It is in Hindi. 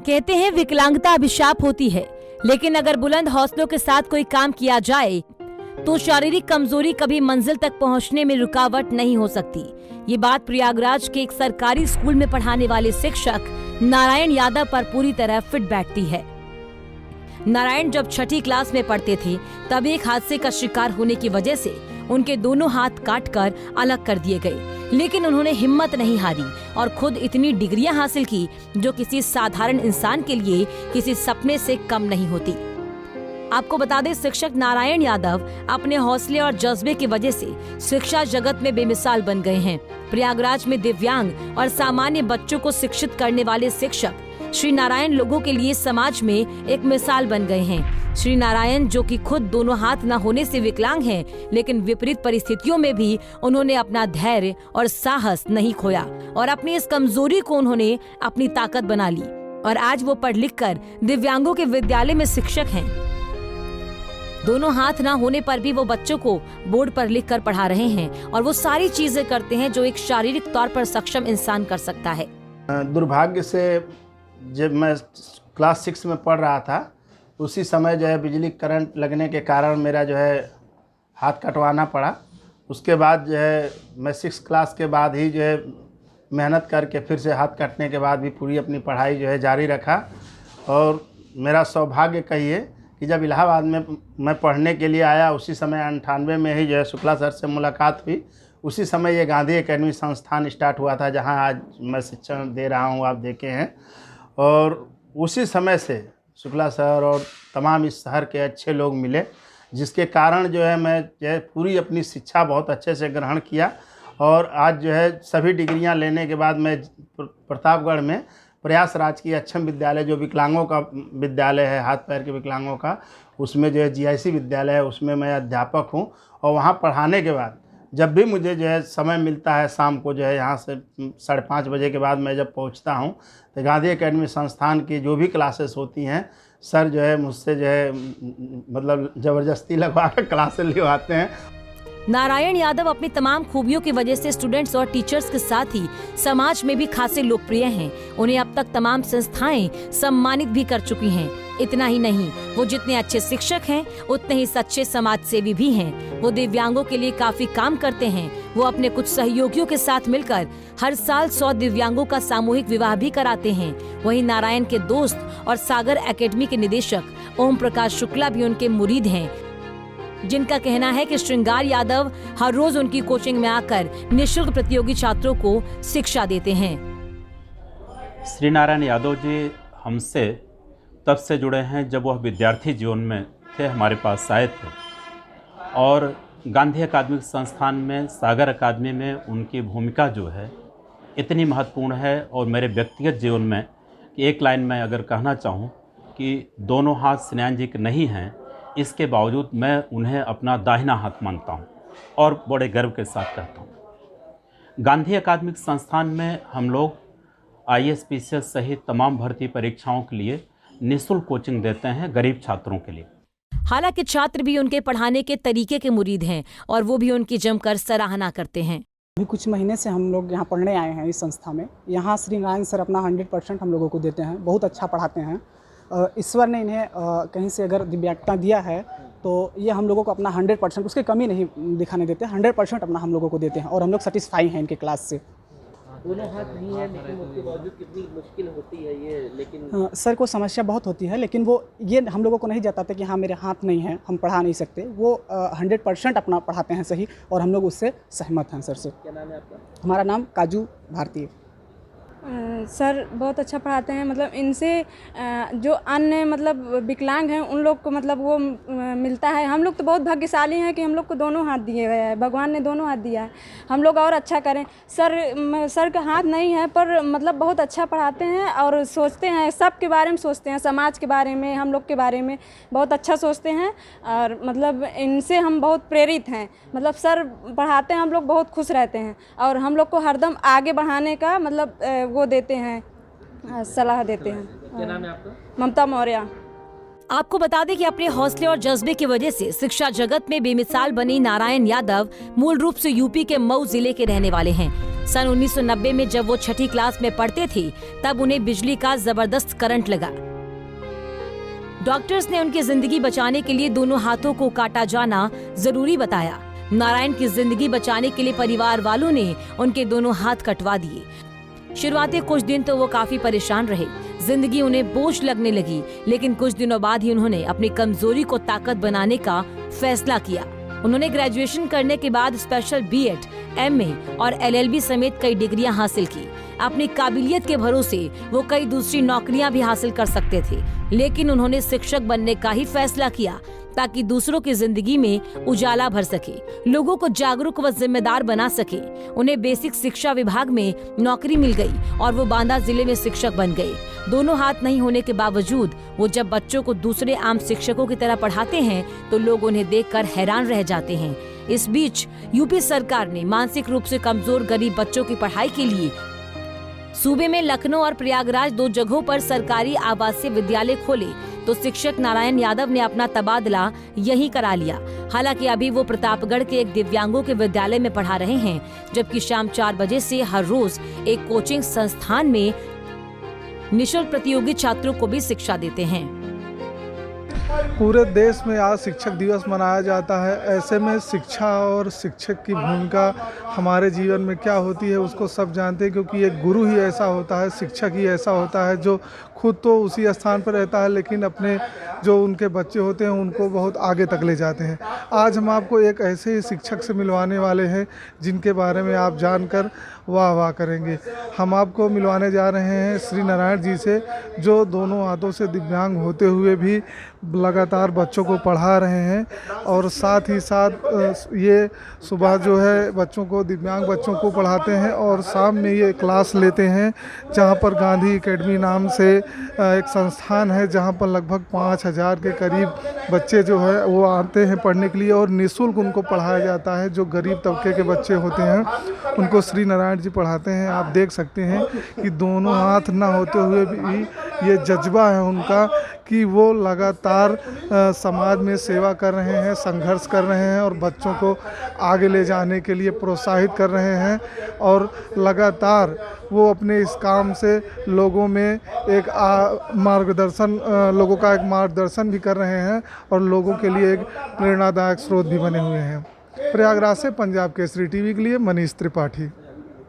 कहते हैं विकलांगता अभिशाप होती है, लेकिन अगर बुलंद हौसलों के साथ कोई काम किया जाए तो शारीरिक कमजोरी कभी मंजिल तक पहुंचने में रुकावट नहीं हो सकती। ये बात प्रयागराज के एक सरकारी स्कूल में पढ़ाने वाले शिक्षक नारायण यादव पर पूरी तरह फिट बैठती है। नारायण जब छठी क्लास में पढ़ते थे तब एक हादसे का शिकार होने की वजह से उनके दोनों हाथ काटकर अलग कर दिए गए, लेकिन उन्होंने हिम्मत नहीं हारी और खुद इतनी डिग्रियां हासिल की जो किसी साधारण इंसान के लिए किसी सपने से कम नहीं होती। आपको बता दें, शिक्षक नारायण यादव अपने हौसले और जज्बे की वजह से शिक्षा जगत में बेमिसाल बन गए हैं। प्रयागराज में दिव्यांग और सामान्य बच्चों को शिक्षित करने वाले शिक्षक श्री नारायण लोगों के लिए समाज में एक मिसाल बन गए हैं। श्री नारायण, जो कि खुद दोनों हाथ न होने से विकलांग हैं, लेकिन विपरीत परिस्थितियों में भी उन्होंने अपना धैर्य और साहस नहीं खोया और अपनी इस कमजोरी को उन्होंने अपनी ताकत बना ली और आज वो पढ़ लिख कर दिव्यांगों के विद्यालय में शिक्षक हैं। दोनों हाथ ना होने पर भी वो बच्चों को बोर्ड पर लिख कर पढ़ा रहे हैं और वो सारी चीजें करते हैं जो एक शारीरिक तौर पर सक्षम इंसान कर सकता है। दुर्भाग्य से जब मैं क्लास 6 में पढ़ रहा था उसी समय जो है बिजली करंट लगने के कारण मेरा जो है हाथ कटवाना पड़ा। उसके बाद जो है मैं 6 क्लास के बाद ही जो है मेहनत करके फिर से हाथ कटने के बाद भी पूरी अपनी पढ़ाई जो है जारी रखा। और मेरा सौभाग्य कहिए कि जब इलाहाबाद में मैं पढ़ने के लिए आया उसी समय 98 में ही जो है शुक्ला सर से मुलाकात हुई। उसी समय ये गांधी एकेडमी संस्थान स्टार्ट हुआ था जहां आज मैं शिक्षण दे रहा हूं, आप देखे हैं। और उसी समय से शुक्ला सर और तमाम इस शहर के अच्छे लोग मिले, जिसके कारण जो है मैं जो है पूरी अपनी शिक्षा बहुत अच्छे से ग्रहण किया। और आज जो है सभी डिग्रियां लेने के बाद मैं प्रतापगढ़ में प्रयास राजकीय अक्षम विद्यालय, जो विकलांगों का विद्यालय है, हाथ पैर के विकलांगों का, उसमें जो है GIC विद्यालय है, उसमें मैं अध्यापक हूं। और वहां पढ़ाने के बाद जब भी मुझे जो है समय मिलता है शाम को जो है यहाँ से 5:30 बजे के बाद मैं जब पहुँचता हूँ तो गांधी एकेडमी संस्थान की जो भी क्लासेस होती हैं सर जो है मुझसे जो है मतलब ज़बरदस्ती लगवा कर क्लासेस लिवाते हैं। नारायण यादव अपनी तमाम खूबियों की वजह से स्टूडेंट्स और टीचर्स के साथ ही समाज में भी खासे लोकप्रिय हैं। उन्हें अब तक तमाम संस्थाएं सम्मानित भी कर चुकी हैं। इतना ही नहीं, वो जितने अच्छे शिक्षक हैं उतने ही सच्चे समाज सेवी भी हैं। वो दिव्यांगों के लिए काफी काम करते हैं। वो अपने कुछ सहयोगियों के साथ मिलकर हर साल 100 दिव्यांगों का सामूहिक विवाह भी कराते हैं। वहीं नारायण के दोस्त और सागर एकेडमी के निदेशक ओम प्रकाश शुक्ला भी उनके मुरीद हैं, जिनका कहना है कि श्रृंगार यादव हर रोज उनकी कोचिंग में आकर निःशुल्क प्रतियोगी छात्रों को शिक्षा देते हैं। श्री नारायण यादव जी हमसे तब से जुड़े हैं जब वह विद्यार्थी जीवन में थे, हमारे पास आए थे। और गांधी अकादमिक संस्थान में, सागर अकादमी में उनकी भूमिका जो है इतनी महत्वपूर्ण है। और मेरे व्यक्तिगत जीवन में एक लाइन में अगर कहना चाहूँ कि दोनों हाथ स्नेहान जी के नहीं हैं, इसके बावजूद मैं उन्हें अपना दाहिना हाथ मानता हूं और बड़े गर्व के साथ कहता हूं। गांधी अकादमिक संस्थान में हम लोग IAS PCS सहित तमाम भर्ती परीक्षाओं के लिए निःशुल्क कोचिंग देते हैं गरीब छात्रों के लिए। हालांकि छात्र भी उनके पढ़ाने के तरीके के मुरीद हैं और वो भी उनकी जमकर सराहना करते हैं। अभी कुछ महीने से हम लोग यहाँ पढ़ने आए हैं इस संस्था में। यहाँ श्री नारायण सर अपना 100% हम लोगों को देते हैं, बहुत अच्छा पढ़ाते हैं। ईश्वर ने इन्हें कहीं से अगर दिव्यांगता दिया है तो ये हम लोगों को अपना 100%, उसकी कमी नहीं दिखाने देते, 100% अपना हम लोगों को देते हैं और हम लोग सेटिस्फाई हैं इनके क्लास से। दोनों हाथ नहीं है लेकिन उसके बावजूद कितनी मुश्किल होती है ये, लेकिन सर को समस्या बहुत होती है, लेकिन वो ये हम लोगों को नहीं जताते कि हाँ मेरे हाथ नहीं हैं, हम पढ़ा नहीं सकते। वो 100% अपना पढ़ाते हैं सही और हम लोग उससे सहमत हैं सर से। क्या नाम है आपका? हमारा नाम काजू भारती। सर बहुत अच्छा पढ़ाते हैं। मतलब इनसे जो अन्य मतलब विकलांग हैं उन लोग को मतलब वो मिलता है। हम लोग तो बहुत भाग्यशाली हैं कि हम लोग को दोनों हाथ दिए हुए हैं, भगवान ने दोनों हाथ दिया है। हम लोग और अच्छा करें। सर का हाथ नहीं है पर मतलब बहुत अच्छा पढ़ाते हैं और सोचते हैं, सब के बारे में सोचते हैं, समाज के बारे में, हम लोग के बारे में बहुत अच्छा सोचते हैं। और मतलब इनसे हम बहुत प्रेरित हैं। मतलब सर पढ़ाते हैं, हम लोग बहुत खुश रहते हैं और हम लोग को हरदम आगे बढ़ाने का मतलब वो देते हैं, सलाह देते हैं। क्या नाम है आपका? ममता मौर्य। आपको बता दें कि अपने हौसले और जज्बे की वजह से शिक्षा जगत में बेमिसाल बनी नारायण यादव मूल रूप से यूपी के मऊ जिले के रहने वाले हैं। सन 1990 में जब वो छठी क्लास में पढ़ते थे तब उन्हें बिजली का जबरदस्त करंट लगा। डॉक्टर्स ने उनकी जिंदगी बचाने के लिए दोनों हाथों को काटा जाना जरूरी बताया। नारायण की जिंदगी बचाने के लिए परिवार वालों ने उनके दोनों हाथ कटवा दिए। शुरुआती कुछ दिन तो वो काफी परेशान रहे, जिंदगी उन्हें बोझ लगने लगी, लेकिन कुछ दिनों बाद ही उन्होंने अपनी कमजोरी को ताकत बनाने का फैसला किया। उन्होंने ग्रेजुएशन करने के बाद स्पेशल बीएड, एमए और एलएलबी समेत कई डिग्रियां हासिल की। अपनी काबिलियत के भरोसे वो कई दूसरी नौकरियां भी हासिल कर सकते थे, लेकिन उन्होंने शिक्षक बनने का ही फैसला किया ताकि दूसरों की जिंदगी में उजाला भर सके, लोगों को जागरूक व जिम्मेदार बना सके। उन्हें बेसिक शिक्षा विभाग में नौकरी मिल गई और वो बांदा जिले में शिक्षक बन गए। दोनों हाथ नहीं होने के बावजूद वो जब बच्चों को दूसरे आम शिक्षकों की तरह पढ़ाते हैं तो लोग उन्हें देखकर हैरान रह जाते हैं। इस बीच यूपी सरकार ने मानसिक रूप से कमजोर गरीब बच्चों की पढ़ाई के लिए सूबे में लखनऊ और प्रयागराज 2 जगहों पर सरकारी आवासीय विद्यालय खोले तो शिक्षक नारायण यादव ने अपना तबादला यहीं करा लिया। हालांकि अभी वो प्रतापगढ़ के एक दिव्यांगों के विद्यालय में पढ़ा रहे हैं, जबकि शाम 4 बजे से हर रोज एक कोचिंग संस्थान में निःशुल्क प्रतियोगी छात्रों को भी शिक्षा देते हैं। पूरे देश में आज शिक्षक दिवस मनाया जाता है। ऐसे में शिक्षा और शिक्षक की भूमिका हमारे जीवन में क्या होती है उसको सब जानते हैं, क्योंकि एक गुरु ही ऐसा होता है, शिक्षक ही ऐसा होता है जो खुद तो उसी स्थान पर रहता है लेकिन अपने जो उनके बच्चे होते हैं उनको बहुत आगे तक ले जाते हैं। आज हम आपको एक ऐसे ही शिक्षक से मिलवाने वाले हैं जिनके बारे में आप जानकर वाह वाह करेंगे। हम आपको मिलवाने जा रहे हैं श्री नारायण जी से, जो दोनों हाथों से दिव्यांग होते हुए भी लगातार बच्चों को पढ़ा रहे हैं और साथ ही साथ ये सुबह जो है बच्चों को, दिव्यांग बच्चों को पढ़ाते हैं और शाम में ये क्लास लेते हैं, जहाँ पर गांधी एकेडमी नाम से एक संस्थान है जहाँ पर लगभग 5000 के करीब बच्चे जो है वो आते हैं पढ़ने के लिए और निःशुल्क उनको पढ़ाया जाता है। जो गरीब तबके के बच्चे होते हैं उनको श्री नारायण जी पढ़ाते हैं। आप देख सकते हैं कि दोनों हाथ ना होते हुए भी ये जज्बा है उनका कि वो लगातार समाज में सेवा कर रहे हैं, संघर्ष कर रहे हैं और बच्चों को आगे ले जाने के लिए प्रोत्साहित कर रहे हैं और लगातार वो अपने इस काम से लोगों में एक मार्गदर्शन, लोगों का एक मार्गदर्शन भी कर रहे हैं और लोगों के लिए एक प्रेरणादायक स्रोत भी बने हुए हैं। प्रयागराज से पंजाब केसरी टीवी के लिए मनीष त्रिपाठी।